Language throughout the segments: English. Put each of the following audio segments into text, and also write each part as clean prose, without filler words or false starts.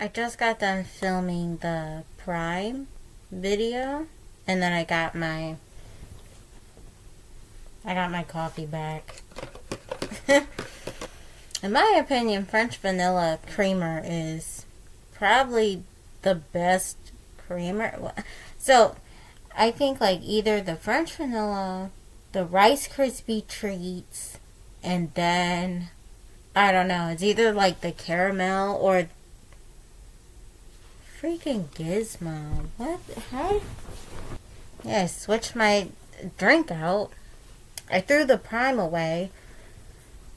I just got done filming the Prime video, and then I got my coffee back. In my opinion, French vanilla creamer is probably the best creamer. So, I think like either the French vanilla, the Rice Krispie treats, and then I don't know, it's either like the caramel or freaking Gizmo. What the heck? Yeah, I switched my drink out. I threw the Prime away.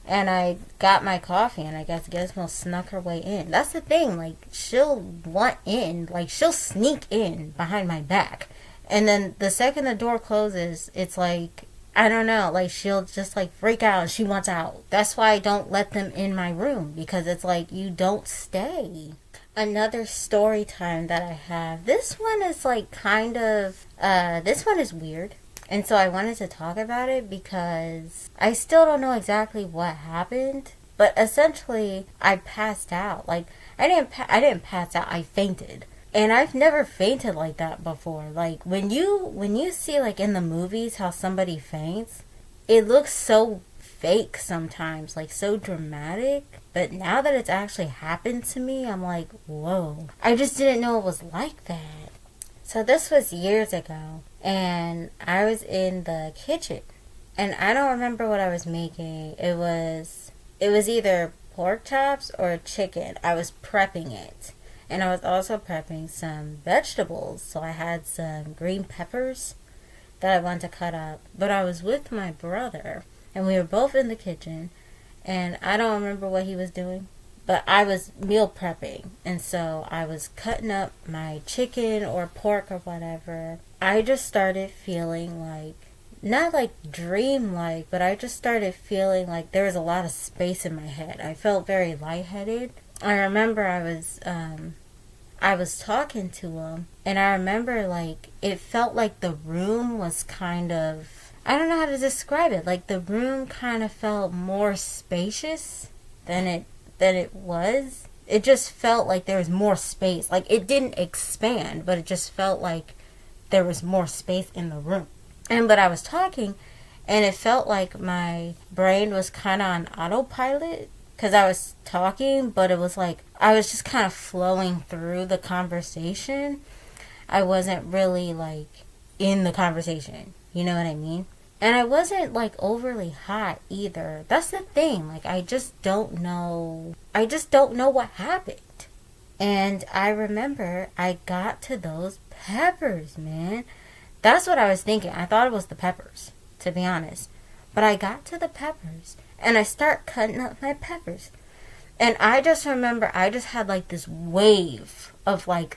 And I got my coffee, and I guess Gizmo snuck her way in. That's the thing, like, she'll want in. Like, she'll sneak in behind my back. And then the second the door closes, it's like, I don't know, like, she'll just, like, freak out and she wants out. That's why I don't let them in my room, because it's like, you don't stay. Another story time that I have. This one is, like, kind of, this one is weird. And so I wanted to talk about it because I still don't know exactly what happened. But essentially, I passed out. Like, I didn't pass out. I fainted. And I've never fainted like that before. Like, when you see, like, in the movies how somebody faints, it looks so fake sometimes. Like, so dramatic. But now that it's actually happened to me, I'm like, whoa. I just didn't know it was like that. So this was years ago, and I was in the kitchen, and I don't remember what I was making. It was either pork chops or chicken. I was prepping it, and I was also prepping some vegetables. So I had some green peppers that I wanted to cut up, but I was with my brother, and we were both in the kitchen, and I don't remember what he was doing. But I was meal prepping, and so I was cutting up my chicken or pork or whatever. I just started feeling like, not like dream-like, but I just started feeling like there was a lot of space in my head. I felt very lightheaded. I remember I was talking to him, and I remember like it felt like the room was kind of, I don't know how to describe it. Like the room kind of felt more spacious than it was. It just felt like there was more space. Like it didn't expand, but it just felt like there was more space in the room. But I was talking, and it felt like my brain was kind of on autopilot because I was talking, but it was like I was just kind of flowing through the conversation. I wasn't really like in the conversation. You know what I mean? And I wasn't, like, overly hot either. That's the thing. Like, I just don't know. I just don't know what happened. And I remember I got to those peppers, man. That's what I was thinking. I thought it was the peppers, to be honest. But I got to the peppers, and I start cutting up my peppers. And I just remember I just had, like, this wave of, like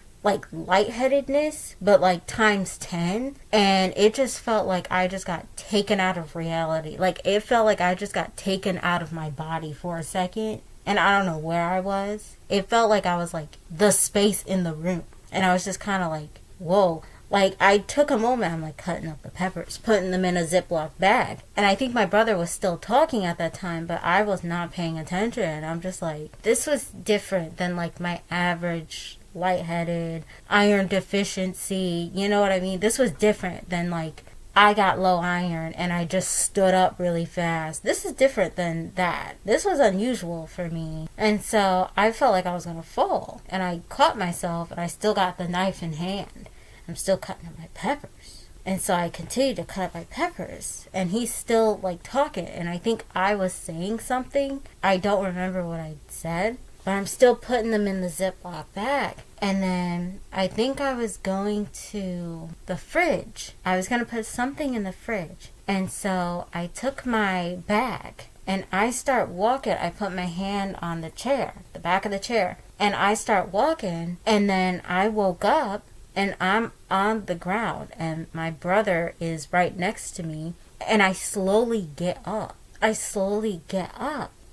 lightheadedness, but like times 10, and it just felt like I just got taken out of reality. Like it felt like I just got taken out of my body for a second, and I don't know where I was. It felt like I was like the space in the room, and I was just kind of like, whoa. Like I took a moment, I'm like cutting up the peppers, putting them in a Ziploc bag, and I think my brother was still talking at that time, but I was not paying attention. I'm just like, this was different than like my average lightheaded, iron deficiency, you know what I mean? This was different than like I got low iron and I just stood up really fast. This is different than that. This was unusual for me. And so I felt like I was gonna fall, and I caught myself, and I still got the knife in hand. I'm still cutting up my peppers. And so I continued to cut up my peppers, and he's still like talking, and I think I was saying something. I don't remember what I said, but I'm still putting them in the Ziploc bag. And then I think I was going to the fridge. I was going to put something in the fridge. And so I took my bag and I start walking. I put my hand on the chair, the back of the chair. And I start walking. And then I woke up and I'm on the ground. And my brother is right next to me. And I slowly get up.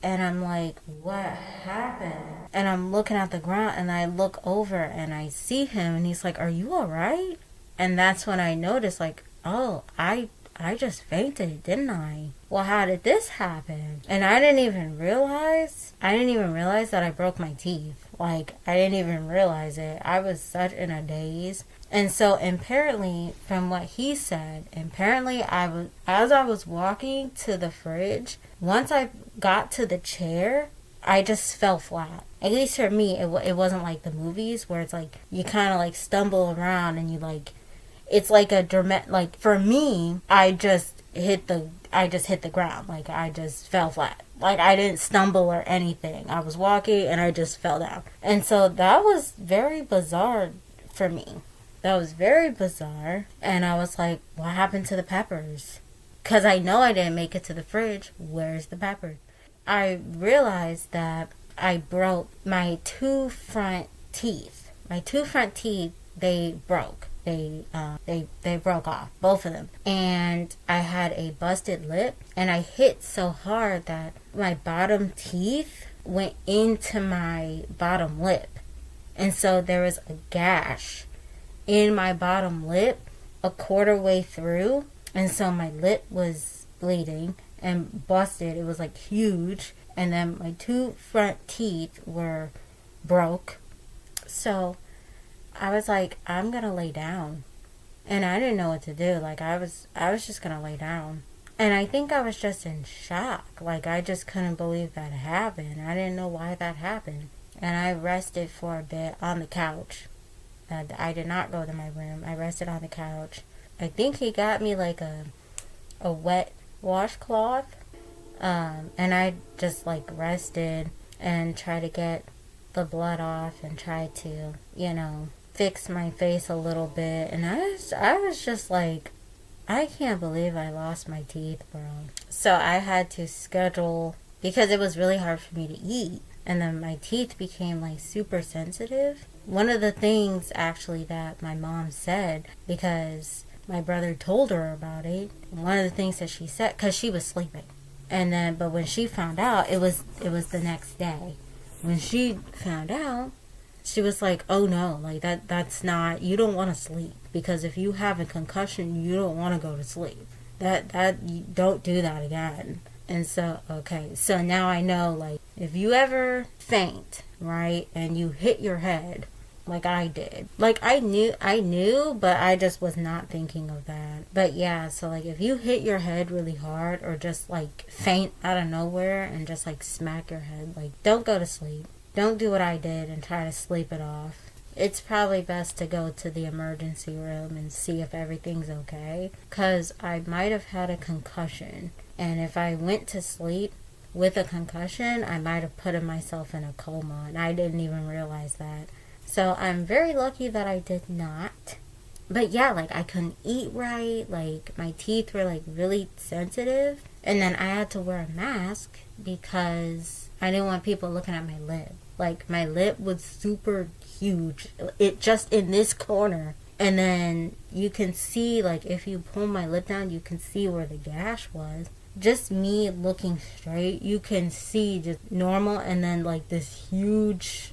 And I'm like, what happened? And I'm looking at the ground, and I look over and I see him, and he's like, are you all right? And that's when I noticed, like, oh, I I just fainted, didn't I? Well, how did this happen? And I didn't even realize that I broke my teeth. Like, I didn't even realize it. I was such in a daze. And so apparently, from what he said, apparently as I was walking to the fridge, once I got to the chair, I just fell flat. At least for me, it wasn't like the movies where it's like you kind of like stumble around and you like, it's like a dramatic, like for me, I just hit the ground. Like I just fell flat. Like I didn't stumble or anything. I was walking and I just fell down. And so that was very bizarre for me. That was very bizarre. And I was like, what happened to the peppers? Because I know I didn't make it to the fridge. Where's the pepper? I realized that I broke my two front teeth. My two front teeth, they broke. They broke off, both of them. And I had a busted lip. And I hit so hard that my bottom teeth went into my bottom lip. And so there was a gash in my bottom lip a quarter way through, and so my lip was bleeding and busted. It was like huge, and then my two front teeth were broke. So I was like, I'm gonna lay down, and I didn't know what to do. Like I was just gonna lay down, and I think I was just in shock. Like I just couldn't believe that happened. I didn't know why that happened, and I rested for a bit on the couch. I did not go to my room. I rested on the couch. I think he got me like a wet washcloth. And I just like rested and tried to get the blood off and tried to, fix my face a little bit. And I was just like, I can't believe I lost my teeth, bro. So I had to schedule, because it was really hard for me to eat. And then my teeth became like super sensitive. One of the things actually that my mom said, because my brother told her about it, one of the things that she said, because she was sleeping. And then, but when she found out, it was the next day. When she found out, she was like, oh no, like that's not, you don't want to sleep. Because if you have a concussion, you don't want to go to sleep. You don't do that again. And so, okay, so now I know, like, if you ever faint, right, and you hit your head, like I did. Like, I knew, but I just was not thinking of that. But yeah, so, like, if you hit your head really hard or just, like, faint out of nowhere and just, like, smack your head, like, don't go to sleep. Don't do what I did and try to sleep it off. It's probably best to go to the emergency room and see if everything's okay. Because I might have had a concussion. And if I went to sleep with a concussion, I might have put myself in a coma. And I didn't even realize that. So I'm very lucky that I did not. But yeah, like I couldn't eat right. Like my teeth were like really sensitive. And then I had to wear a mask because I didn't want people looking at my lip. Like my lip was super huge. It just in this corner. And then you can see, like if you pull my lip down, you can see where the gash was. Just me looking straight, you can see just normal, and then like this huge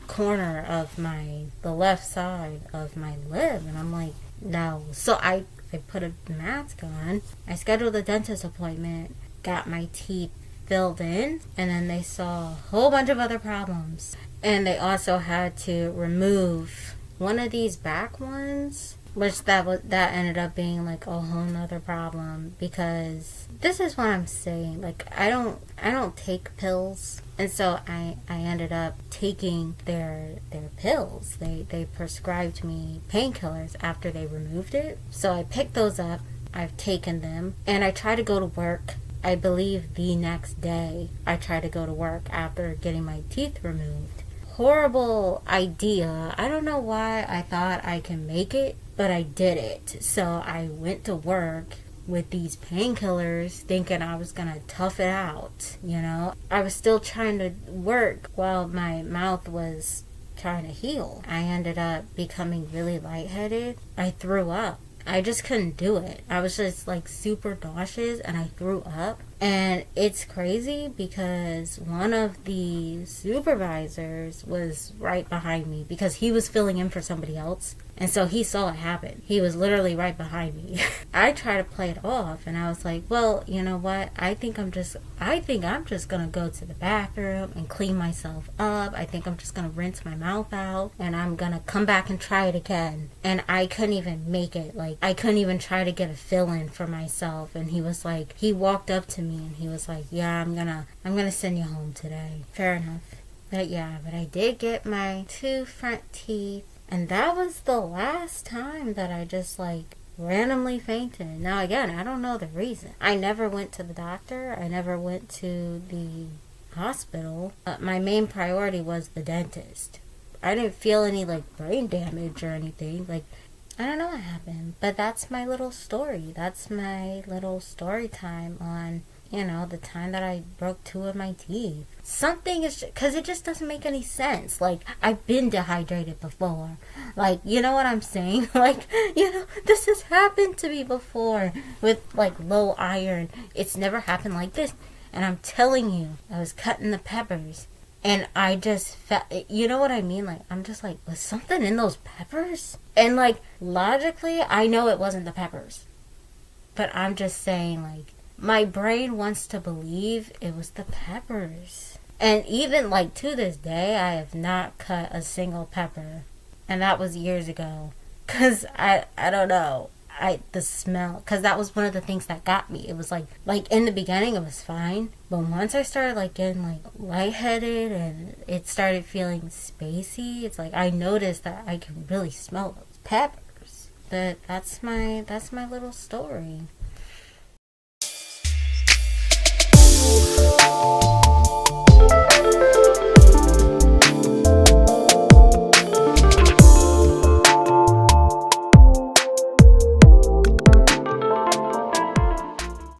corner of the left side of my lip, and I'm like, no. So I put a mask on. I scheduled a dentist appointment, got my teeth filled in, and then they saw a whole bunch of other problems. And they also had to remove one of these back ones, which that ended up being like a whole nother problem, because this is what I'm saying. Like I don't take pills, and so I ended up taking their pills. They prescribed me painkillers after they removed it. So I picked those up. I've taken them, and I try to go to work. I believe the next day I try to go to work after getting my teeth removed. Horrible idea. I don't know why I thought I can make it, but I did it. So I went to work with these painkillers thinking I was gonna tough it out, I was still trying to work while my mouth was trying to heal. I ended up becoming really lightheaded. I threw up. I just couldn't do it. I was just like super nauseous and I threw up. And it's crazy because one of the supervisors was right behind me because he was filling in for somebody else. And so he saw it happen. He was literally right behind me. I tried to play it off and I was like, well, you know what? I think I'm just going to go to the bathroom and clean myself up. I think I'm just going to rinse my mouth out and I'm going to come back and try it again. And I couldn't even make it. Like, I couldn't even try to get a fill in for myself. And he was like, he walked up to me and he was like, yeah, I'm going to send you home today. Fair enough. But I did get my 2 front teeth. And that was the last time that I just like randomly fainted. Now again, I don't know the reason. I never went to the doctor. I never went to the hospital. My main priority was the dentist. I didn't feel any like brain damage or anything. Like, I don't know what happened. But that's my little story. That's my little story time on, the time that I broke 2 of my teeth. Something is, because it just doesn't make any sense. Like, I've been dehydrated before. Like, you know what I'm saying? Like, this has happened to me before with, like, low iron. It's never happened like this. And I'm telling you, I was cutting the peppers. And I just felt, you know what I mean? Like, I'm just like, was something in those peppers? And, like, logically, I know it wasn't the peppers. But I'm just saying, like, my brain wants to believe it was the peppers. And even, like, to this day, I have not cut a single pepper. And that was years ago. Because I don't know. The smell. Because that was one of the things that got me. It was, like, in the beginning, it was fine. But once I started, like, getting, like, lightheaded and it started feeling spacey, it's like I noticed that I can really smell those peppers. But that's my little story.